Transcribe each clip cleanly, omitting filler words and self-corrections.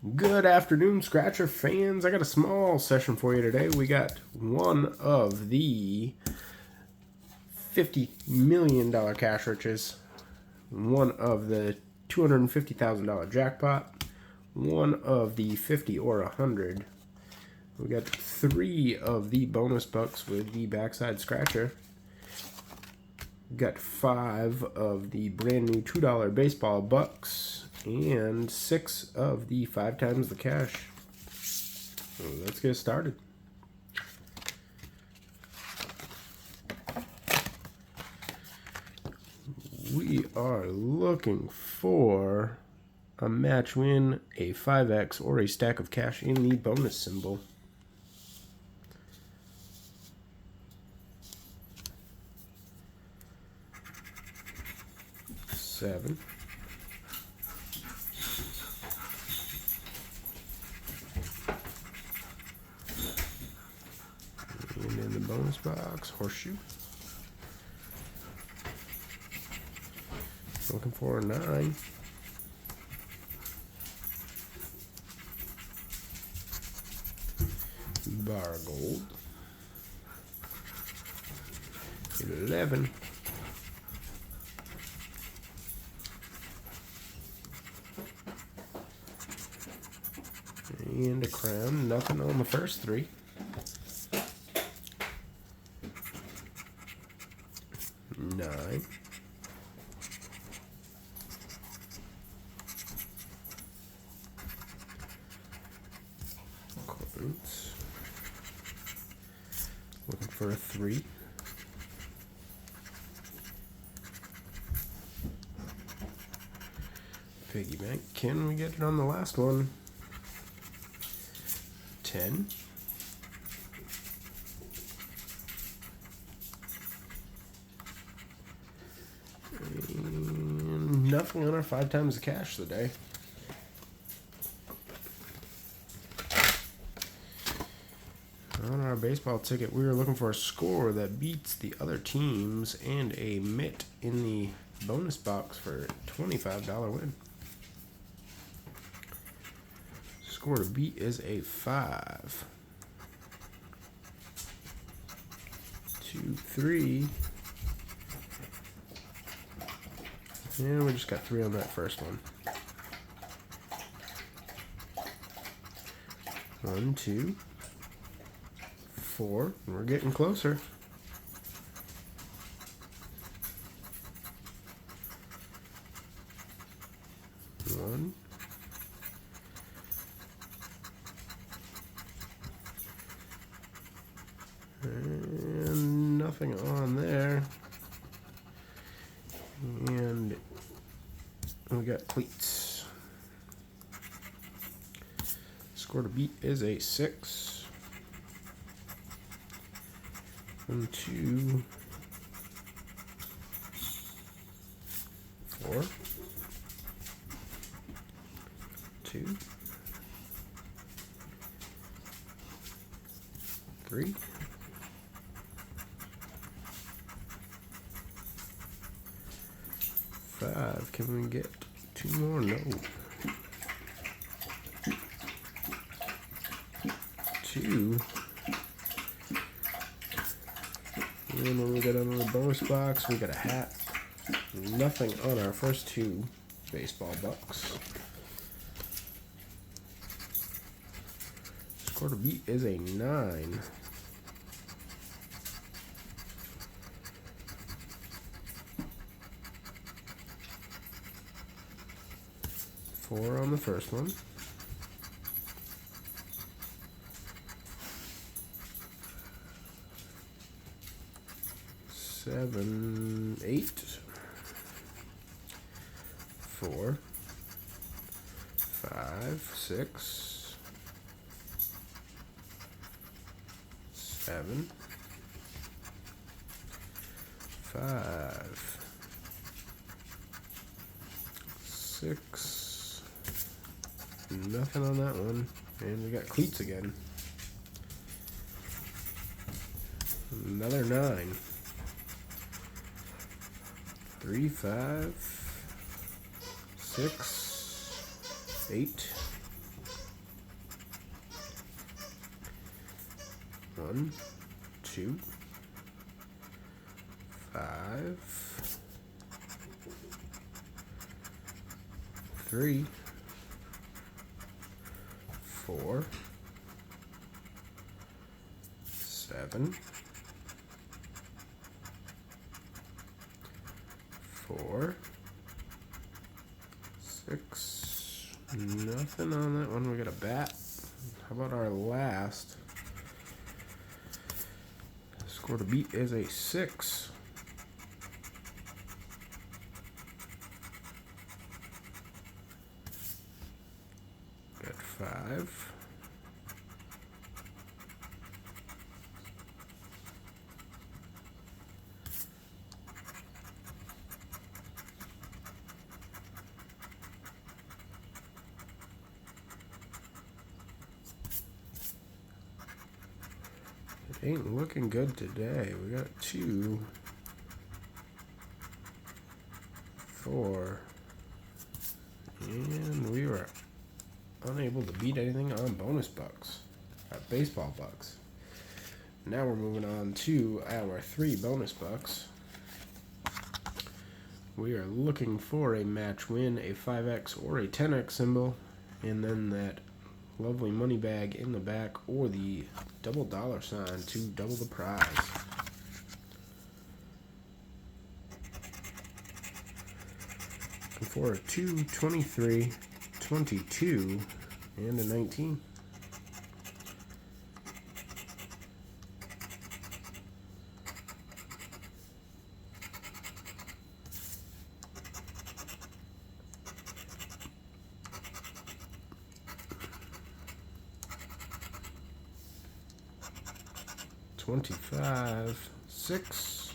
Good afternoon, Scratcher fans. I got a small session for you today. We got one of the $50 million cash riches, one of the $250,000 jackpot, one of the 50 or 100. We got 3 of the bonus bucks with the backside scratcher. We got 5 of the brand new $2 baseball bucks and 6 of the 5 times the cash. So let's get started. We are looking for a match win, a 5x, or a stack of cash in the bonus symbol. Seven. And in the bonus box, horseshoe. Looking for a 9. Bar gold. 11. And a crown. Nothing on the first 3. 9. Coins. Looking for a 3. Piggy bank. Can we get it on the last one? 10. And nothing on our 5 times the cash today. On our baseball ticket, we were looking for a score that beats the other teams and a mitt in the bonus box for a $25 win. Score to beat is a 5. 2, 3. And we just got 3 on that first one. 1, 2, 4. We're getting closer. 1. And nothing on there. And we got cleats. Score to beat is a 6. 1, 2, 4. 2. 3. 5. Can we get 2 more? No. 2. And then we got another bonus box. We got a hat. Nothing on our first 2 baseball bucks. Score to beat is a 9. 4 on the first one. 7, 8. 4, 5, 6, 7, 5, 6. Nothing on that one. And we got cleats again. Another 9. 3, 5, 6, 8, 1, 2, 5, 3, 4, 7, 4, 6. Nothing on that one. We got a bat. How about our last score to beat is a 6. Got 5. It ain't looking good today. We got 2, 4, and we were unable to beat anything on bonus bucks, baseball bucks. Now we're moving on to our 3 bonus bucks. We are looking for a match win, a 5x or a 10x symbol, and then that lovely money bag in the back, or the double dollar sign to double the prize. Looking for a 2, 23, 22, and a 19. $25, 6,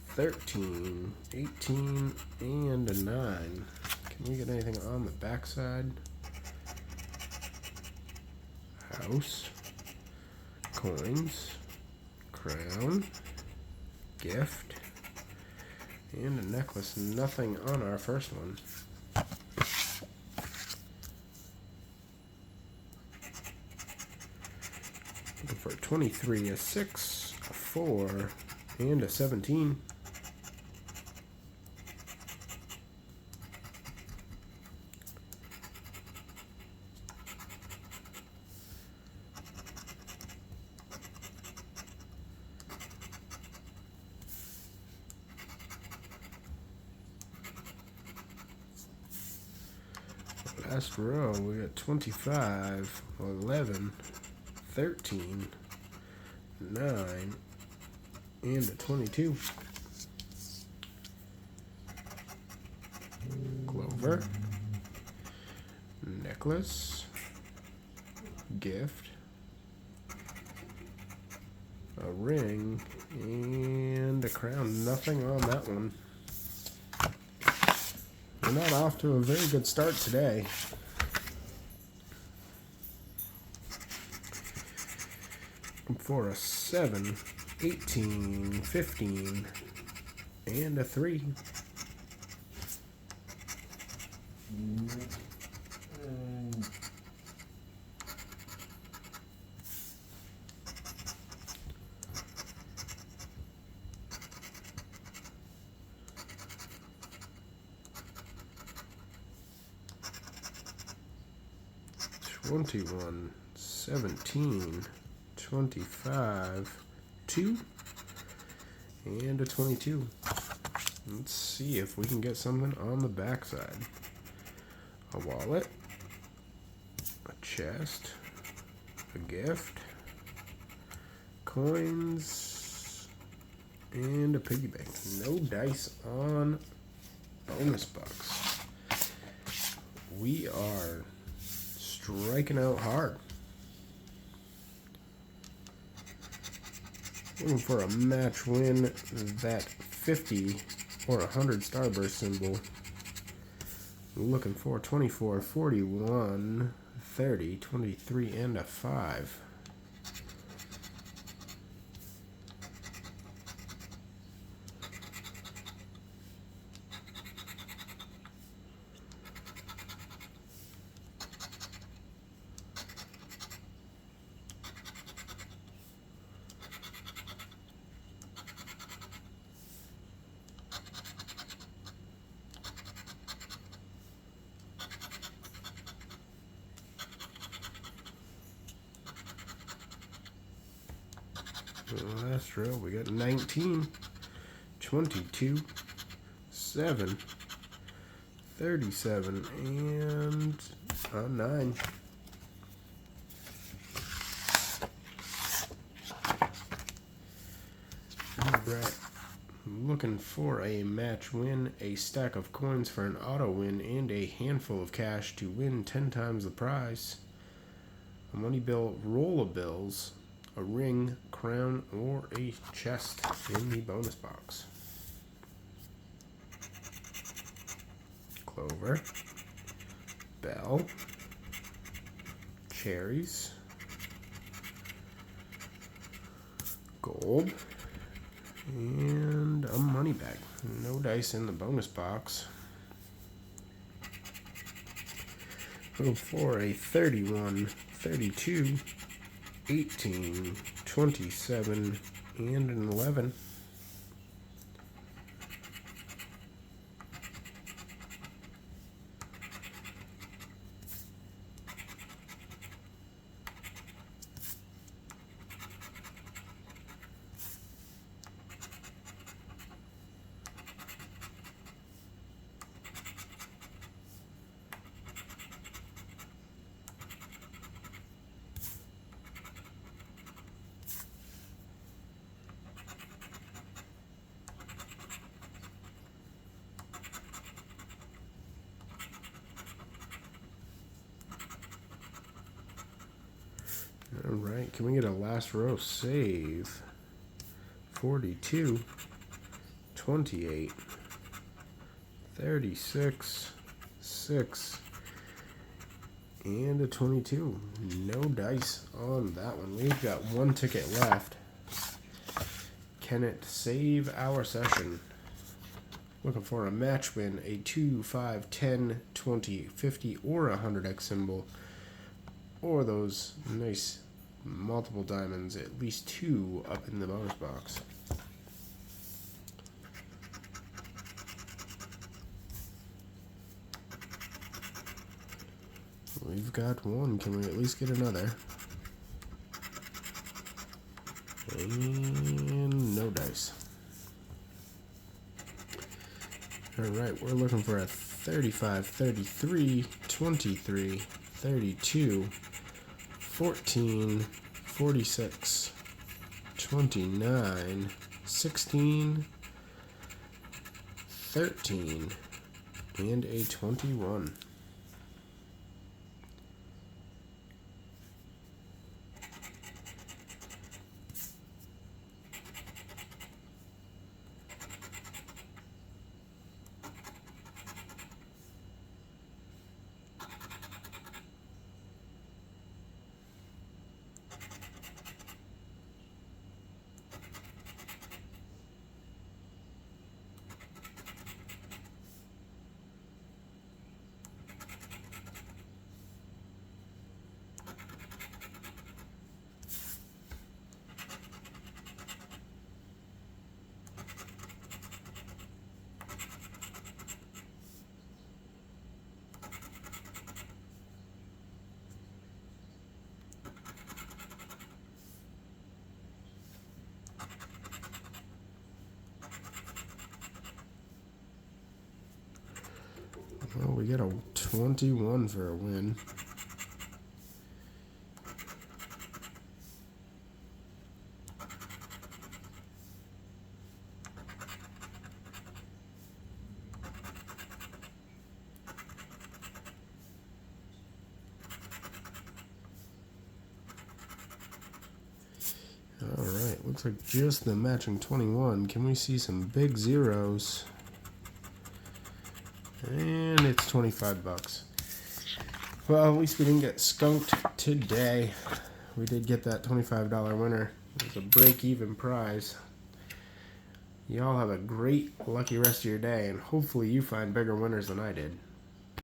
13, 18, and a 9. Can we get anything on the backside? House, coins, crown, gift, and a necklace. Nothing on our first one. Looking for a 23, a 6, a 4, and a 17. Last row, we got 25, 11, 13, 9, and a 22. Clover, necklace, gift, a ring, and a crown. Nothing on that one. We're not off to a very good start today. For a 7, 18, 15, and a 3. $21, 17, 25, 2, and a 22. Let's see if we can get something on the backside. A wallet, a chest, a gift, coins, and a piggy bank. No dice on bonus bucks. We are striking out hard. Looking for a match win, that 50 or 100 starburst symbol. Looking for 24, 41, 30, 23, and a 5. Last row, we got 19, 22, 7, 37, and a 9. Alright, looking for a match win, a stack of coins for an auto win, and a handful of cash to win 10 times the prize. A money bill, roll of bills, a ring, crown, or a chest in the bonus box. Clover, bell, cherries, gold, and a money bag. No dice in the bonus box. Go for a 31, 32, 18, 27, and an 11. Alright, can we get a last row save? 42, 28, 36, 6, and a 22. No dice on that one. We've got one ticket left. Can it save our session? Looking for a match win, a 2, 5, 10, 20, 50, or 100x symbol, or those nice multiple diamonds, at least 2 up in the bonus box. We've got one. Can we at least get another? And no dice. Alright, we're looking for a 35, 33, 23, 32, 14, 46, 29, 16, 13, and a 21. Well, we get a 21 for a win. Alright, looks like just the matching 21. Can we see some big zeros? And it's 25 bucks. Well, at least we didn't get skunked today. We did get that $25 winner. It was a break-even prize. Y'all have a great, lucky rest of your day, and hopefully you find bigger winners than I did.